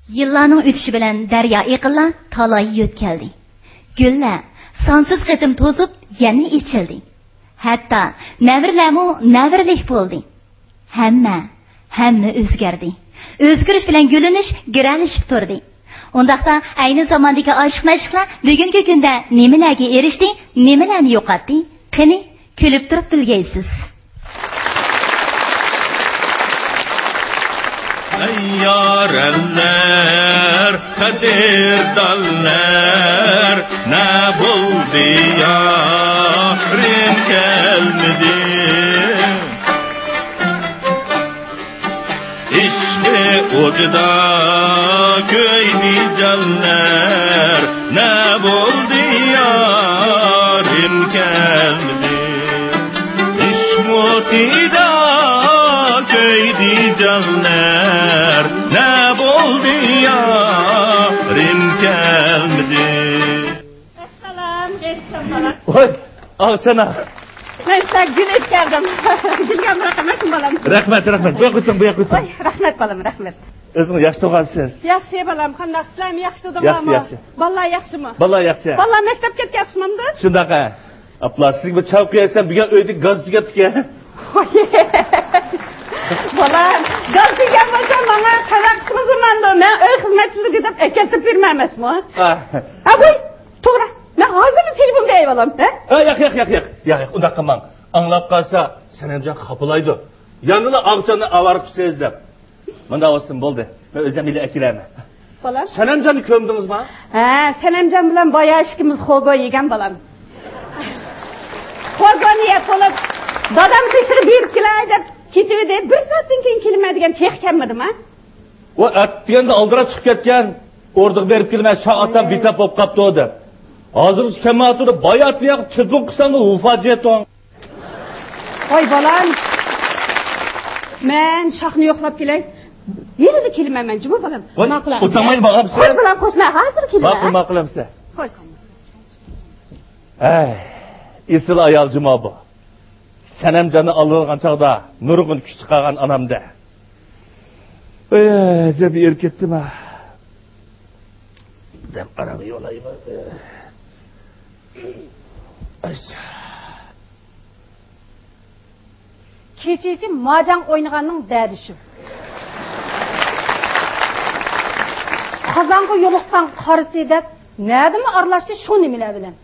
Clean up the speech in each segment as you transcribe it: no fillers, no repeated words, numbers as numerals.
Yıllarning o'tishi bilan daryo eqinlar talay yo'tkaldi. Gullar sonsiz qitim to'zib, yana ichildi. Hatto navrlarmo navrlik bo'ldi. Hamma o'zgardi. O'zgarish bilan gulinish giralishib turdi. Undaqda ayni zamondagi oshiq-mashqlar bugungi kunda nimalarga erishdi, nimalarni yo'qotdi? Qani, kulib turib bilgaysiz. Yarenler, kadirdanlar, ne buldu yarın gelmedi. İşte ocda köyni canlar, ne buldu yarın gelmedi. İşmutida köydi canlar, ne buldu yarın gelmedi. Selam, geçeceğim bana. Oy, alsana. Ben size gün etkerdim. Gülgen bırakamasın balam. Rahmet. Bu yakıtın. Oy, rahmet balam, rahmet. Özüm yaş doğansınız. Yaxşı balam, qandaq sizlarmi yaxshi dedim Yaxshi, yaxshi. Vallahi yaxshimi? Vallahi yaxshi. Vallahi maktabga ketmoqchimda. Shundaqa. Aplar sizga bir chal qo'yasan, bugun uyda gaz tugatdik-a. Vallahi gaz tugan bo'lsa, menga qarab qilmanda, men uy xizmatchiligi deb ketib bermaymasmi? Ha, qo'y, to'g'ri. Men hozir telefon bey balam, ha? yo'q. Undaqa qilmang. Anglab qolsa, Sanamjon xafalaydi. Yanına avcını avarıp sezdim. Bunda olsun bo'ldi. Men o'zim ile akilaman. Balam. Sanamjonni ko'mdingiz mi? Ha, Sanamjon bilan boya ishkimiz xo'go yegan balam. Xo'go niyat qilib, dadam pishirib berib kelay deb ketibdi. Bir soatdan keyin kelmaydigan tex kelmadimi? O atganda oldira chiqib ketgan, o'rdiq berib kelmay shoatam bitap bo'lib qopti o deb. Hozir kamatida boyatni yoq tilpun qilsangda ufajeton. Voy balam. Men shoxni yo'qlab kelay. Yerida kelmayman, juma balam. Nima qilaman? O'tamay borib qo'sh bilan qo'shma, hozir kelaman. Nima qilamsa? Qo'sh. Isil ayal juma bu. Sanamjonni alırgan çağda nurgun kuch chiqargan anamda. Jabi erketdim ha. Dem araga yo'layman. Keçeci macan oynaganның dərdi şu. Kazanғы yoluqtan qarısı edep, nədimi arlaştı şu nimile bilen.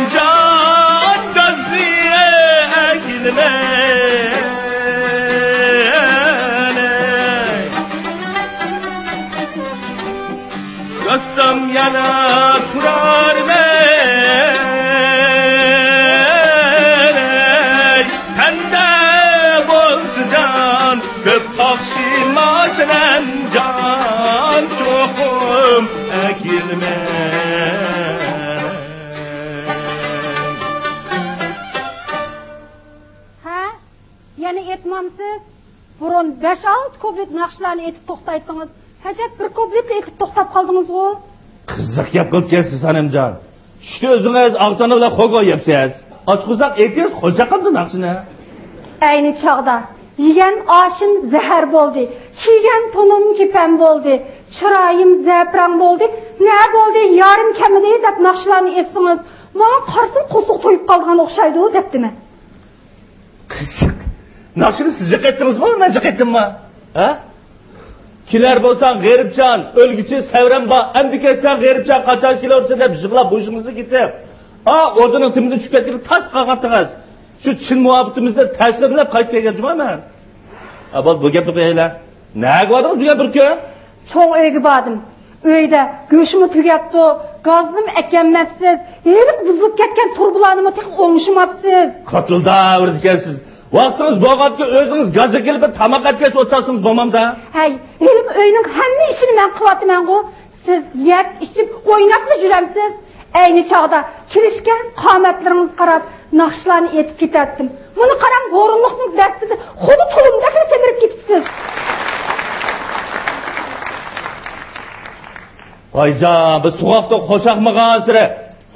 Sanamjon gözüye ekilmene Görsem yana kurar melek Pende bolsucan köp akşima Sanamjon çokum ekilmene Yani etmamsiz, burun 5-6 kublit naqshlarni etib to'xtaytdingiz. Hajat bir kublit etib to'xtab qoldingiz o. Qiziq gap qilib kelsiz Sanamjon. Shu o'zingiz avtoni bilan xo'go yepsiz. Ochqizaq etingiz xo'ja qildi naqshini. Ayni chog'da yegan oshim zahar bo'ldi. Kiygan to'nim kepan bo'ldi. Chiroyim zaprang bo'ldi. Ne bo'ldi? Yarim kamida deb naqshlarni etsingiz. Menga qarsin qo'suq to'yib qolgan o'xshaydi debdimi? Qiziq. Nakşini siz ceketiniz mi? Ben ceketim mi? Ha? Kiler bolsan G'ribcan, o'lgichi Savranba, endi ketsan G'ribcan qachon kelursa deb yig'lab bo'shingizni ketib. O'rnining timini tushib ketgan tas qag'atdingiz. Shu chin muhabbatimizda ta'sirlab qaytib kelgan jumaman. Bu gapni qo'yinglar. Nega odingiz bu gap bir kun? Çoğ uyga bordim. Uyda go'shimni tugatdi, gaznim ekanmabsiz. Hali buzilib ketgan turbularni tek o'ngishmabsiz. Qatılda o'rdikansiz. Vaqtingiz bo'lganki o'zingiz gazga kelib tamoq yeb o'tirsangiz bo'lmamda. Hay, elim uyning hamma ishini men qilyapman-ku. Siz yeb, ichib, o'ynabla juramsiz. Ayni chog'da kirishgan qomatlaringiz qarab, naqshlarni etib ketatdim. Buni qarang, o'rinliqning dastida xuddi tulumdek semirib ketibsiz. Aycan, biz soğukta koşakmagan sıra.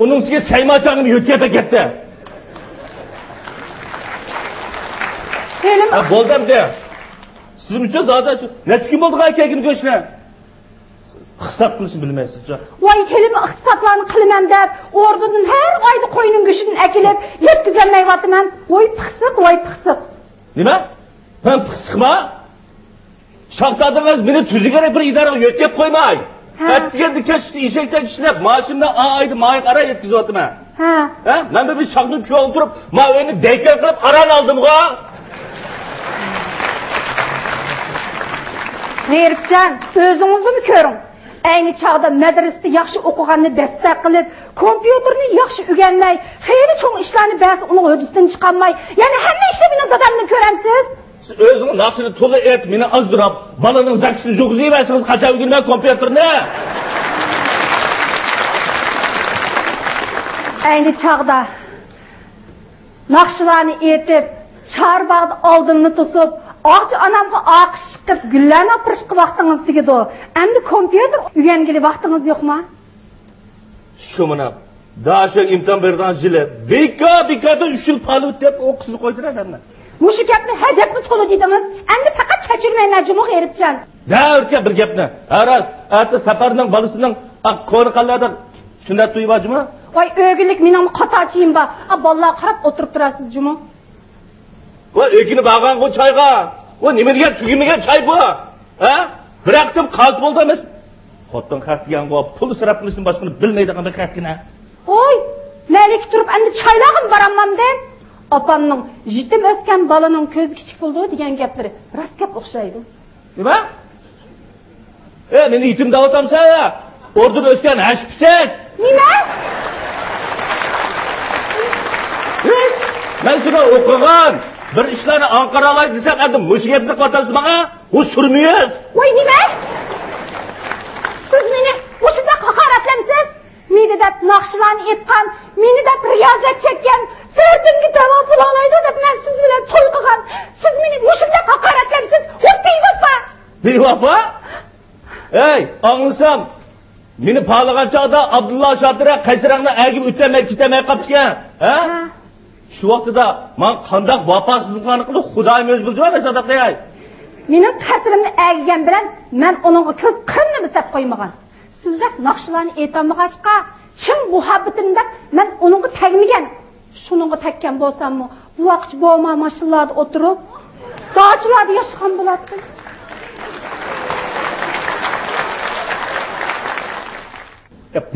Onun size saymacanım yötkete gitti. Elim... Boldum de. Sizin için zaten ne çıkım oldu kaykekin göçüne? Xisap kılışını bilmezsiniz. Vay kelime ixtisaplarını kılmam deb, ordunun her ayda koyunun güçünü ekilip, yetkizemey vatıman. Vay pıksık. Nima? Ben pıksık mı? Şahtadınız beni tüzügere bir idara yötkep koymay. Ettiğen dikeşti, işekten işlep, maaşımda aydı maaşı ara yetkizip atım ha. Ben bir şahtın köy oturup, maaşını deyken kılıp aran aldım ha. G'ribcan, o'zingizni mi ko'ring? Ayni chog'da madrasada yaxshi o'qiganni dastak qilib, kompyuterni yaxshi o'rganmay, xeyli cho'ng ishlarni ba'zi uning o'disidan chiqolmay, yana hamma ishni meni dadamni ko'ramsiz. Siz o'zingiz naqshini to'g'ri et, meni azdirab, balaning zakisini jo'g'izlayversiniz, qachon o'rganmay kompyuterni. Ayni chog'da naqshlarni etib, charbog'da oldimni to'sib, Ağacı anamga ağış çıkıp güllerini apırışkı vaxtınız sigidi. Endi kompüter üyengili vaxtınız yok mu? Şu mınam. Daha şu imtihan berdan jili. Bika 3 yıl palı ötüp o kızı koydular adamlar. Muşu gapni hacep mi tolu dediniz? Endi fakat keçirmeyin acımı G'ribcan. Daha örtke bir gapni. Aras, atı saparının balısının konu kallardan şundan duyubacı mı? Vay ögünlük menin qatachiyim ba. Vallahi qarab o'tirib turasiz jumu. O ökünü bağlan o çayga. O nimedige tügümege çay bu. Ha? Bıraktım kaz buldu emas. Xotdan xat degan o pul sarf qilishni boshqani bilmaydigan bir xatgina. Oy, malik turib endi chaylag'im boraman deb. Opamning yetim o'sgan balaning ko'zi kichik bo'ldi degan gaplari rost gap o'xshaydi. Nima? Meni yetim davotamsa, ordan o'sgan hashpichak. Nima? Men shuni o'qigan. Bir işlerini Ankara'lay desem edim, müşketlik vatansı bana, o sürmüyoruz. Vay nime? Siz beni bu şunda hakaretlemsiz. Meni de nakşılarını etken, meni de riyazet çekken, sırtımki devam bulalaydı da ben siz bile toy kıkan. Siz beni bu şunda hakaretlemsiz. Hop beyvapa. Beyvapa? Ey, anlısam, beni pahlagan çağda Abdullah Şatır'a kaysırağına ergip ütlemey kitemey kapışken. Ha? Şu vaqtida men qandaq vafosizliklarni qilib Xudoyim o'z bildi va sadaq qo'yay. Mening qasrimni әгген bilan men uning ko'z qimni bisab qo'ymagan. Sizlar naqshlarni aytolmag'achqa, chin muhabbatimda men uningga tagmagan. Shuningga takkan bo'lsammi, bu vaqt bo'lma mashinalarda o'tirib, da'chilarda yashagan bo'lardim.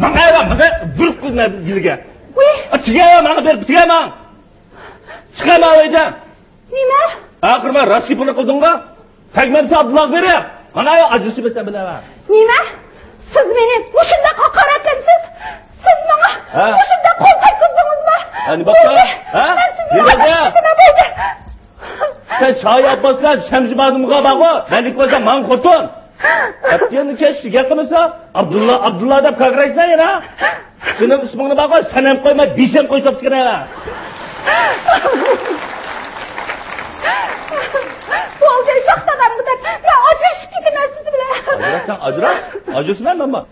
Mana bir qilma yilga. Chiqaman, mana berib chiqaman. Çıkama oydan. Nima? Akır ben raskipini kıldığında tekmenti Abdullah verip bana acısı mesela bile var. Nima? Siz beni bu şunda hakaretlemsiz. Siz bana bu şunda koltak kızdınız mı? Hani bakma. Ben sizin acısına buldu. Sen çay yapmasın, şemsi bazımıza bakma. Benlik olsa man kotun. Yaptığını keşke yakınırsa Abdullah da kagraysa ya. Senin ismini bakma, sen hem koyma, bir sen koysak çıkına ya. Oldu şahtadan bu da ben acışıp gidemez sizi bile. Acırasın acıras. Acısın ben bak.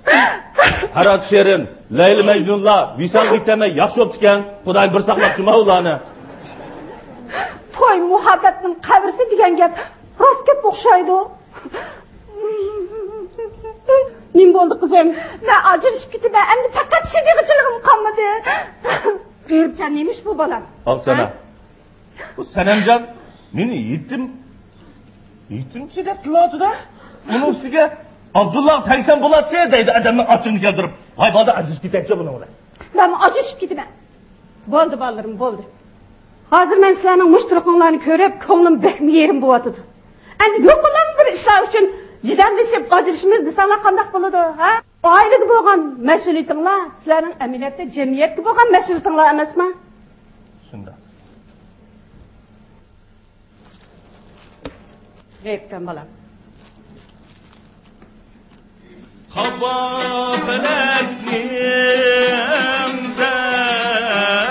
Harat Şerin, Leyli Mecnun'la Visal Gittem'e yaxşı optiken Kudayım bir saklapçı mağulanı. Toy muhabbetinin kavrisi diyen gep rost gep o'xshaydi. Nim bo'ldi qizim? Men ajrashib ketdim. Endi faqat shedeg'ichiligim qolmadi. G'ribcan nemish bu bola? Al sana. Bu Senemcan Meni yetimchi deb tiladi da. Uni ustiga Abdullah tagsan bo'ladi deydi adamning ochini keltirib. Hay bola aziz ketakchi buni o'la. Ben acışıp gidimen. Boldu ballarım, boldu. Hazır ben sizlerinin muşturuklarını görüp, koğlum bekmi yerim bu atıdı. Yani yok olan bir işler için cidelleşip, acışımız sana kandak buludu, ha? O aile gibi olan mesuliyetinler, sizlerin emniyette, cemiyet gibi olan mesuliyetinler emez mi? Şunda. Rekten balam. Hava feleknim derdim,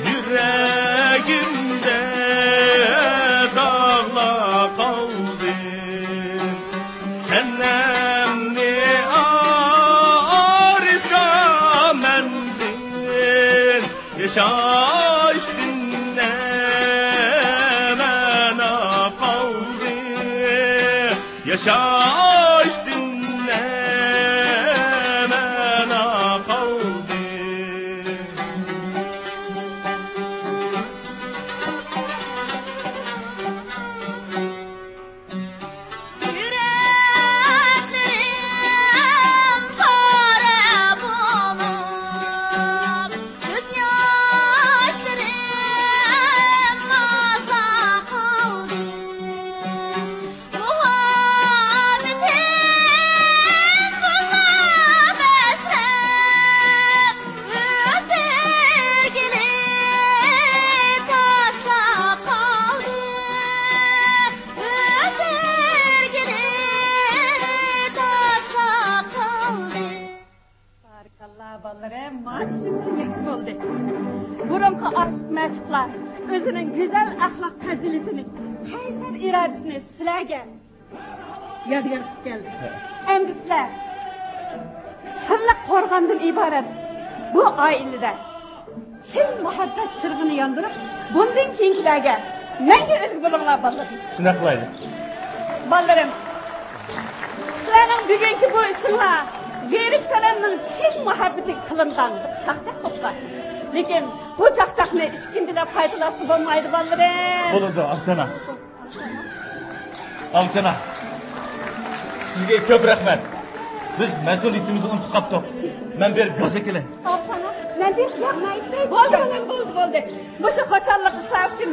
yüreğimde dağla kaldım. Sennemni arisa mendin, yaşaş dinlemene kaldım. Yaşaş dinlemene kaldım. Yüreklerim kara bulup, gözyaşlarım maza kaldı. Barakallah ballarım, maaşımız yaşı oldu. Burunki aşk meşklar, özünün güzel ahlak faziletini, kaysar iradesini sizlerge yadigar tutup geldi. Endi sizler, sırlık korgandan ibaret bu ailede çin muhabbet çırgını yandırıp, bundan keyinkilerge nenge özgü bulunlar ballarım. Şuna kılaydı. Ballarım, sizlerin bugünkü bu işinler, Gerek selamның çin muhabbeti kılından çaktak toplar. Lekin bu çaktakni işkindide faydalaştı bolmaydı ballarım. Bo'ladi, Alsana. Alsana. Sizga ko'p rahmat. Biz mas'uliyatimizni unutib qoldik. Men bir go'za kelay. Al sana. Ben bir yapmayı Boldu, boldu. Bu şu xoşallık işler için